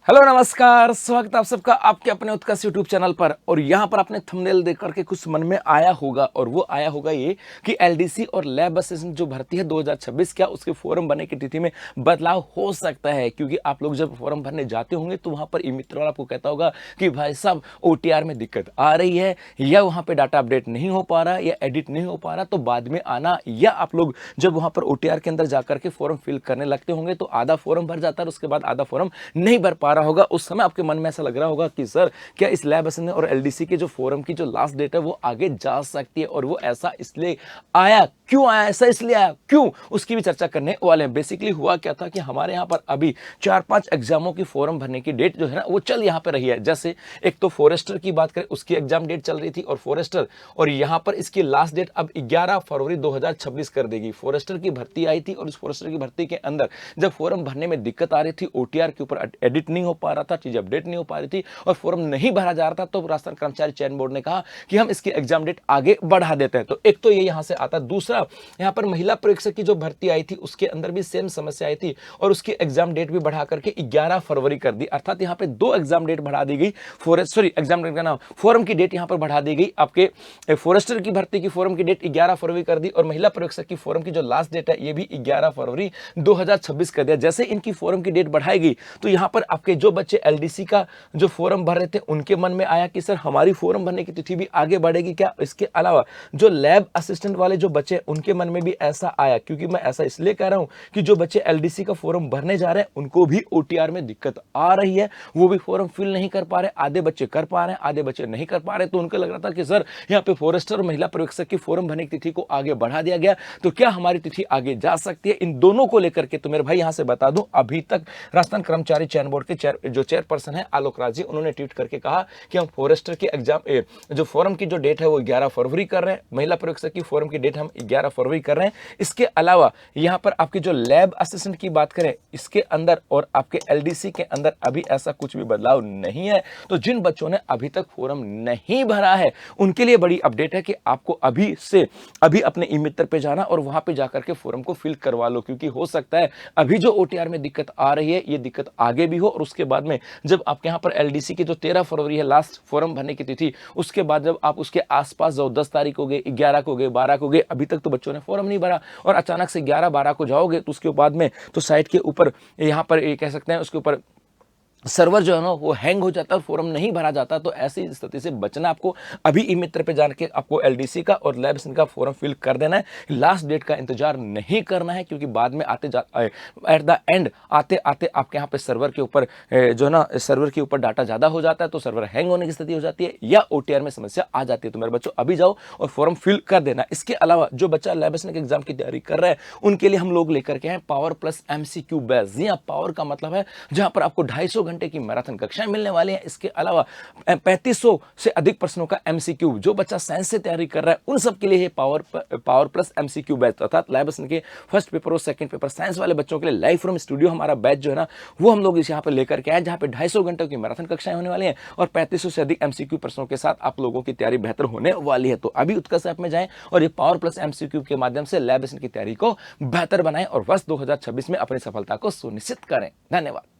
Hello नमस्कार, स्वागत है आप सबका आपके अपने उत्कर्ष यूट्यूब चैनल पर। और यहाँ पर आपने थंबनेल देख करके कुछ मन में आया होगा, और वो आया होगा ये कि एलडीसी और लैब असिस्टेंट जो भर्ती है 2026, क्या उसके फॉर्म भरने की तिथि में बदलाव हो सकता है। क्योंकि आप लोग जब फॉर्म भरने जाते होंगे तो वहाँ पर ई मित्र वाला आपको कहता होगा कि भाई साहब ओटीआर में दिक्कत आ रही है, या वहाँ पर डाटा अपडेट नहीं हो पा रहा, या एडिट नहीं हो पा रहा, तो बाद में आना। या आप लोग जब वहाँ पर ओटीआर के अंदर जाकर के फॉर्म फिल करने लगते होंगे तो आधा फॉर्म भर जाता है, उसके बाद आधा फॉर्म नहीं भर पा होगा। उस समय आपके मन में ऐसा लग रहा होगा कि सर क्या इस लैब असिस्टेंट और एलडीसी के जो फॉरम की जो लास्ट डेट है वो आगे जा सकती है, और वो ऐसा इसलिए आया, क्यों आया, ऐसा इसलिए आया क्यों, उसकी भी चर्चा करने वाले हैं। बेसिकली हुआ क्या था कि हमारे यहाँ पर अभी 4-5 एग्जामों की फॉर्म भरने की डेट जो है ना वो चल यहाँ पे रही है। जैसे एक तो फॉरेस्टर की बात करें, उसकी एग्जाम डेट चल रही थी और फॉरेस्टर, और यहाँ पर इसकी लास्ट डेट अब 11 फरवरी 2026 कर देगी। फॉरेस्टर की भर्ती आई थी और उस फॉरेस्टर की भर्ती के अंदर जब फॉर्म भरने में दिक्कत आ रही थी, ओटीआर के ऊपर एडिट नहीं हो पा रहा था, चीजें अपडेट नहीं हो पा रही थी और फॉर्म नहीं भरा जा रहा था, तो राजस्थान कर्मचारी चयन बोर्ड ने कहा कि हम इसकी एग्जाम डेट आगे बढ़ा देते हैं। तो एक तो ये यहां से आता है। दूसरा, यहां पर महिला परीक्षक की जो भर्ती आई थी उसके अंदर भी सेम समस्या आई थी और उसकी एग्जाम डेट भी बढ़ा करके 11 फरवरी कर दी। अर्थात यहां पे 2 एग्जाम डेट बढ़ा दी गई। एग्जाम डेट का नाम, फॉर्म की डेट यहां पर बढ़ा दी गई। आपके फॉरेस्टर की भर्ती की फॉर्म की डेट 11 फरवरी कर दी और महिला परीक्षक की फॉर्म की जो लास्ट डेट है ये भी 11 फरवरी 2026 कर दिया। जैसे इनकी फॉर्म की डेट बढ़ाएगी तो यहां पर आपके जो बच्चे एलडीसी का जो फॉर्म भर रहे थे उनके मन में आया कि सर हमारी फॉर्म भरने की तिथि भी आगे बढ़ेगी क्या। इसके अलावा जो लैब असिस्टेंट वाले जो बच्चे उनके मन में भी ऐसा आया, क्योंकि मैं ऐसा इसलिए कह रहा हूं कि जो बच्चे एलडीसी का फॉर्म भरने जा रहे हैं उनको भी ओटीआर में दिक्कत आ रही है, वो भी फॉर्म फिल नहीं कर पा रहे। आधे बच्चे कर पा रहे हैं, आधे बच्चे नहीं कर पा रहे। तो उनको लग रहा था कि सर यहाँ पे फॉरेस्टर और महिला पर्यवेक्षक की फॉर्म भरने की तिथि को आगे बढ़ा दिया गया, तो क्या हमारी तिथि आगे जा सकती है। इन दोनों को लेकर के तो मेरे भाई यहां से बता दूं, अभी तक राजस्थान कर्मचारी चयन बोर्ड के जो चेयरपर्सन है आलोक राज जी, उन्होंने ट्वीट करके कहा कि हम फॉरेस्टर की एग्जाम जो फॉर्म की जो डेट है वो 11 फरवरी कर रहे हैं, महिला परीक्षक की फॉर्म की डेट हम 11 फरवरी कर रहे हैं। इसके अलावा यहां पर आपकी जो लैब असिस्टेंट की बात करें इसके अंदर और आपके एलडीसी के अंदर अभी ऐसा कुछ भी बदलाव नहीं है। तो जिन बच्चों ने अभी तक फॉर्म नहीं भरा है उनके लिए बड़ी अपडेट है कि आपको अभी से अभी अपने ई मित्र पे जाना और वहां पे जाकर के फॉर्म को फिल करवा लो, क्योंकि हो सकता है अभी जो ओटीआर में दिक्कत आ रही है ये दिक्कत आगे भी हो, और उसके बाद में जब आपके यहाँ पर एलडीसी की जो 13 फरवरी है लास्ट फॉर्म भरने की तिथि, उसके बाद जब आप उसके आसपास जाओ, 10 तारीख हो गए, 11 को गए, 12 को गए, अभी तक तो बच्चों ने फॉर्म नहीं भरा और अचानक से 11-12 को जाओगे तो उसके बाद में तो साइट के ऊपर यहाँ पर ये कह सकते हैं उसके ऊपर सर्वर जो है ना वो हैंग हो जाता है और फॉर्म नहीं भरा जाता। तो ऐसी स्थिति से बचना आपको अभी ई मित्र पे जाकर के आपको एलडीसी का और लैब असिस्टेंट का फॉर्म फिल कर देना है। लास्ट डेट का इंतजार नहीं करना है, क्योंकि बाद में आते एट द एंड आते आते आपके यहाँ पे सर्वर के ऊपर जो है ना सर्वर के ऊपर डाटा ज्यादा हो जाता है, तो सर्वर हैंग होने की स्थिति हो जाती है या ओटीआर में समस्या आ जाती है। तो मेरे बच्चों अभी जाओ और फॉर्म फिल कर देना। इसके अलावा जो बच्चा लैब असिस्टेंट के एग्जाम की तैयारी कर रहा है उनके लिए हम लोग लेकर के हैं पावर प्लस एमसीक्यू बैच। यहाँ पावर का मतलब है जहां पर आपको 250 घंटे की मैराथन कक्षाएं मिलने वाली हैं। इसके अलावा 3500 से अधिक प्रश्नों का एमसीक्यू, जो बच्चा साइंस से तैयारी कर रहा है उन सब के लिए पावर प्लस एमसीक्यू बैच, अर्थात लैब असिस्टेंट के फर्स्ट पेपर और सेकंड पेपर साइंस वाले बच्चों के लिए लाइव फ्रॉम स्टूडियो हमारा बैच जो है ना वो हम लोग इस यहाँ पर लेकर के आए, जहां पे 250 घंटों की मैराथन कक्षाएं होने वाली हैं और 3500 से अधिक एमसीक्यू प्रश्नों के साथ आप लोगों की तैयारी बेहतर होने वाली है। तो अभी उत्कर्ष ऐप में जाएं और ये पावर प्लस एमसीक्यू के माध्यम से लैब असिस्टेंट की तैयारी को बेहतर बनाएं और वर्ष 2026 में अपनी सफलता को सुनिश्चित करें। धन्यवाद।